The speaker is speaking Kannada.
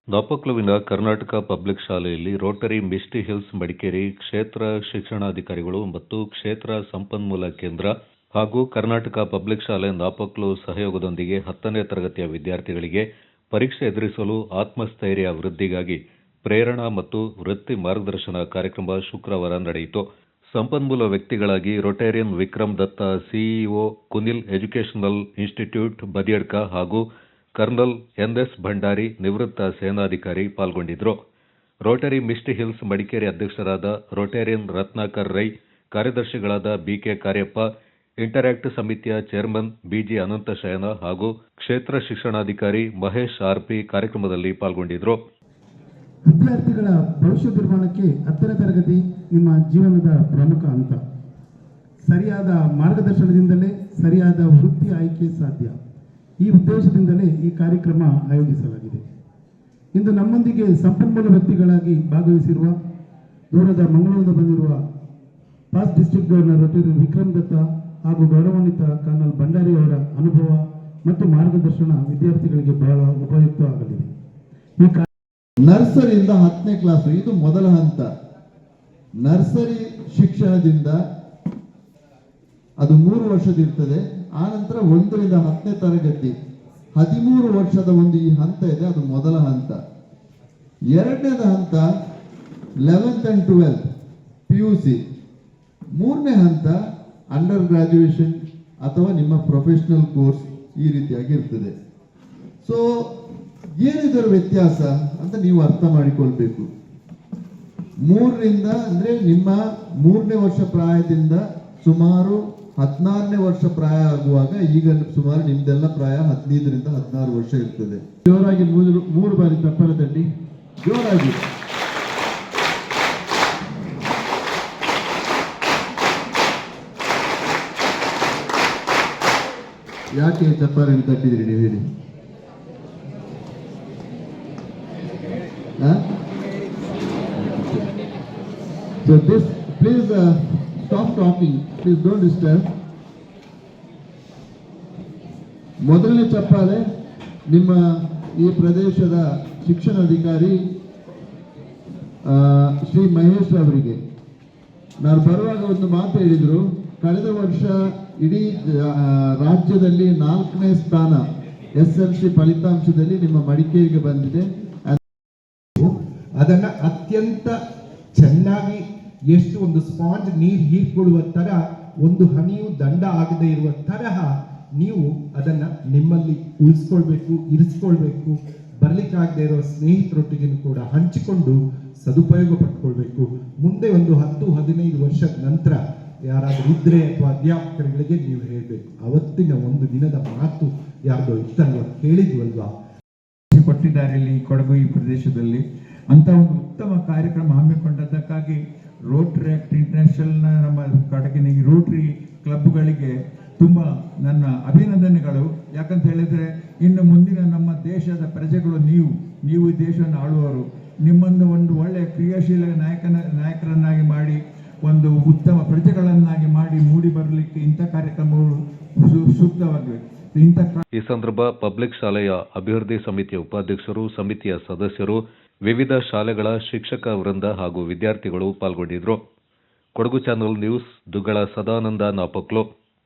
ನಾಪಕ್ಲುವಿನ ಕರ್ನಾಟಕ ಪಬ್ಲಿಕ್ ಶಾಲೆಯಲ್ಲಿ ರೋಟರಿ ಮಿಸ್ಟಿ ಹಿಲ್ಸ್ ಮಡಿಕೇರಿ ಕ್ಷೇತ್ರ ಶಿಕ್ಷಣಾಧಿಕಾರಿಗಳು ಮತ್ತು ಕ್ಷೇತ್ರ ಸಂಪನ್ಮೂಲ ಕೇಂದ್ರ ಹಾಗೂ ಕರ್ನಾಟಕ ಪಬ್ಲಿಕ್ ಶಾಲೆ ನಾಪಕ್ಲು ಸಹಯೋಗದೊಂದಿಗೆ 10ನೇ ತರಗತಿಯ ವಿದ್ಯಾರ್ಥಿಗಳಿಗೆ ಪರೀಕ್ಷೆ ಎದುರಿಸಲು ಆತ್ಮಸ್ಥೈರ್ಯ ವೃದ್ಧಿಗಾಗಿ ಪ್ರೇರಣಾ ಮತ್ತು ವೃತ್ತಿ ಮಾರ್ಗದರ್ಶನ ಕಾರ್ಯಕ್ರಮ ಶುಕ್ರವಾರ ನಡೆಯಿತು. ಸಂಪನ್ಮೂಲ ವ್ಯಕ್ತಿಗಳಾಗಿ ರೊಟೇರಿಯನ್ ವಿಕ್ರಮ್ ದತ್ತ, ಸಿಇಒ ಕುನಿಲ್ ಎಜುಕೇಷನಲ್ ಇನ್ಸ್ಟಿಟ್ಯೂಟ್ ಬದಿಯಡ್ಕ ಹಾಗೂ ಕರ್ನಲ್ ಎನ್ಎಸ್ ಭಂಡಾರಿ ನಿವೃತ್ತ ಸೇನಾಧಿಕಾರಿ ಪಾಲ್ಗೊಂಡಿದ್ದರು. ರೋಟರಿ ಮಿಸ್ಟಿ ಹಿಲ್ಸ್ ಮಡಿಕೇರಿ ಅಧ್ಯಕ್ಷರಾದ ರೊಟೇರಿಯನ್ ರತ್ನಾಕರ್ ರೈ, ಕಾರ್ಯದರ್ಶಿಗಳಾದ ಬಿಕೆ ಕಾರ್ಯಪ್ಪ, ಇಂಟರಾಕ್ಟ್ ಸಮಿತಿಯ ಚೇರ್ಮನ್ ಬಿಜಿ ಅನಂತಶಯನ ಹಾಗೂ ಕ್ಷೇತ್ರ ಶಿಕ್ಷಣಾಧಿಕಾರಿ ಮಹೇಶ್ ಆರ್ಪಿ ಕಾರ್ಯಕ್ರಮದಲ್ಲಿ ಪಾಲ್ಗೊಂಡಿದ್ದರು. ವಿದ್ಯಾರ್ಥಿಗಳ ಭವಿಷ್ಯ ನಿರ್ಮಾಣಕ್ಕೆ 10ನೇ ತರಗತಿ ನಿಮ್ಮ ಜೀವನದ ಪ್ರಮುಖ ಹಂತ. ಸರಿಯಾದ ಮಾರ್ಗದರ್ಶನದಿಂದಲೇ ಸರಿಯಾದ ವೃತ್ತಿ ಆಯ್ಕೆ ಸಾಧ್ಯ. ಈ ಉದ್ದೇಶದಿಂದಲೇ ಈ ಕಾರ್ಯಕ್ರಮ ಆಯೋಜಿಸಲಾಗಿದೆ. ಇಂದು ನಮ್ಮೊಂದಿಗೆ ಸಂಪನ್ಮೂಲ ವ್ಯಕ್ತಿಗಳಾಗಿ ಭಾಗವಹಿಸಿರುವ ದೂರದ ಮಂಗಳೂರಿನಿಂದ ಬಂದಿರುವ past district governor rotarian Vikram Datta ಹಾಗೂ ಗೌರವಾನ್ವಿತ ಕರ್ನಲ್ ಭಂಡಾರಿ ಅವರ ಅನುಭವ ಮತ್ತು ಮಾರ್ಗದರ್ಶನ ವಿದ್ಯಾರ್ಥಿಗಳಿಗೆ ಬಹಳ ಉಪಯುಕ್ತವಾಗಲಿದೆ. ಈ ನರ್ಸರಿಯಿಂದ 10ನೇ ಕ್ಲಾಸ್ ಇದು ಮೊದಲ ಹಂತ. ನರ್ಸರಿ ಶಿಕ್ಷಣದಿಂದ ಅದು 3 ವರ್ಷದಿರ್ತದೆ. ಆ ನಂತರ 1ರಿಂದ 10ನೇ ತರಗತಿ 13 ವರ್ಷದ ಒಂದು ಈ ಹಂತ ಇದೆ, ಅದು ಮೊದಲ ಹಂತ. ಎರಡನೇದ ಹಂತ 11th and 12th PUC. 3ನೇ ಹಂತ ಅಂಡರ್ ಗ್ರಾಜುಯೇಷನ್ ಅಥವಾ ನಿಮ್ಮ ಪ್ರೊಫೆಷನಲ್ ಕೋರ್ಸ್ ಈ ರೀತಿಯಾಗಿ ಇರ್ತದೆ. ಸೊ ಏನಿದರ ವ್ಯತ್ಯಾಸ ಅಂತ ನೀವು ಅರ್ಥ ಮಾಡಿಕೊಳ್ಬೇಕು. 3ರಿಂದ ಅಂದ್ರೆ ನಿಮ್ಮ 3ನೇ ವರ್ಷ ಪ್ರಾಯದಿಂದ ಸುಮಾರು 16ನೇ ವರ್ಷ ಪ್ರಾಯ ಆಗುವಾಗ ಈಗ ಸುಮಾರು ನಿಮ್ದೆಲ್ಲ ಪ್ರಾಯ 15ರಿಂದ 16 ವರ್ಷ ಇರ್ತದೆ. ಜೋರಾಗಿ 3 ಬಾರಿ ತಪ್ಪಲ ತಟ್ಟಿ ಜೋರಾಗಿ. ಯಾಕೆ ಚಪ್ಪಾಳೆ ತಟ್ಟಿದ್ರಿ ನೀವು ಹೇಳಿ? So this, please stop talking. Please don't disturb. ಮೊದಲನೇ ಚಪ್ಪಾಳೆ ನಿಮ್ಮ ಈ ಪ್ರದೇಶದ ಶಿಕ್ಷಣಾಧಿಕಾರಿ ಶ್ರೀ ಮಹೇಶ್ ಅವರಿಗೆ. ನಾನು ಬರುವಾಗ ಒಂದು ಮಾತು ಹೇಳಿದ್ರು, ಕಳೆದ ವರ್ಷ ಇಡೀ ರಾಜ್ಯದಲ್ಲಿ 4ನೇ ಸ್ಥಾನ SLC ಫಲಿತಾಂಶದಲ್ಲಿ ನಿಮ್ಮ ಮಡಿಕೇರಿಗೆ ಬಂದಿದೆ. ಅದನ್ನ ಅತ್ಯಂತ ಚೆನ್ನಾಗಿ ಎಷ್ಟು ಒಂದು ಸ್ಪಾಂಜ್ ನೀರು ಹೀರ್ಕೊಳ್ಳುವ ತರ, ಒಂದು ಹನಿಯು ದಂಡ ಆಗದೆ ಇರುವ ತರಹ ನೀವು ಅದನ್ನ ನಿಮ್ಮಲ್ಲಿ ಉಳಿಸ್ಕೊಳ್ಬೇಕು, ಇರಿಸ್ಕೊಳ್ಬೇಕು. ಬರ್ಲಿಕ್ಕಾಗದೆ ಇರೋ ಸ್ನೇಹಿತರೊಟ್ಟಿಗೆ ಕೂಡ ಹಂಚಿಕೊಂಡು ಸದುಪಯೋಗ ಪಡ್ಕೊಳ್ಬೇಕು. ಮುಂದೆ ಒಂದು 10-15 ವರ್ಷದ ನಂತರ ಯಾರಾದ್ರೂ ಇದ್ರೆ ಅಥವಾ ಅಧ್ಯಾಪಕರುಗಳಿಗೆ ನೀವು ಹೇಳ್ಬೇಕು, ಅವತ್ತಿನ ಒಂದು ದಿನದ ಮಾತು ಯಾರ್ದೋ ಇತ್ತಲ್ವ, ಕೇಳಿದ್ವಲ್ವಾ, ಕೊಟ್ಟಿದ್ದಾರೆ ಇಲ್ಲಿ ಕೊಡಗು ಈ ಪ್ರದೇಶದಲ್ಲಿ ಅಂತ ಒಂದು ಉತ್ತಮ ಕಾರ್ಯಕ್ರಮ ಹಮ್ಮಿಕೊಂಡದ್ದಕ್ಕಾಗಿ ರೋಟರಿ ಆಕ್ಟ್ ಇಂಟರ್ನ್ಯಾಷನಲ್ನ ನಮ್ಮ ಕೊಡಗಿನ ಈ ರೋಟರಿ ಕ್ಲಬ್ಗಳಿಗೆ ತುಂಬ ನನ್ನ ಅಭಿನಂದನೆಗಳು. ಯಾಕಂತ ಹೇಳಿದ್ರೆ ಇನ್ನು ಮುಂದಿನ ನಮ್ಮ ದೇಶದ ಪ್ರಜೆಗಳು ನೀವು ಈ ದೇಶವನ್ನು ಆಳುವವರು. ನಿಮ್ಮನ್ನು ಒಂದು ಒಳ್ಳೆಯ ಕ್ರಿಯಾಶೀಲ ನಾಯಕರನ್ನಾಗಿ ಮಾಡಿ, ಒಂದು ಉತ್ತಮ ಪ್ರಜೆಗಳನ್ನಾಗಿ ಮಾಡಿ ಮೂಡಿ ಬರಲಿಕ್ಕೆ ಇಂಥ ಕಾರ್ಯಕ್ರಮಗಳು ಸೂಕ್ತವಾಗಿವೆ. ಈ ಸಂದರ್ಭ ಪಬ್ಲಿಕ್ ಶಾಲೆಯ ಅಭಿವೃದ್ಧಿ ಸಮಿತಿಯ ಉಪಾಧ್ಯಕ್ಷರು, ಸಮಿತಿಯ ಸದಸ್ಯರು, ವಿವಿಧ ಶಾಲೆಗಳ ಶಿಕ್ಷಕ ವೃಂದ ಹಾಗೂ ವಿದ್ಯಾರ್ಥಿಗಳು ಪಾಲ್ಗೊಂಡಿದ್ದರು. Kodagu channel news, Duggala Sadananda, Napoklu.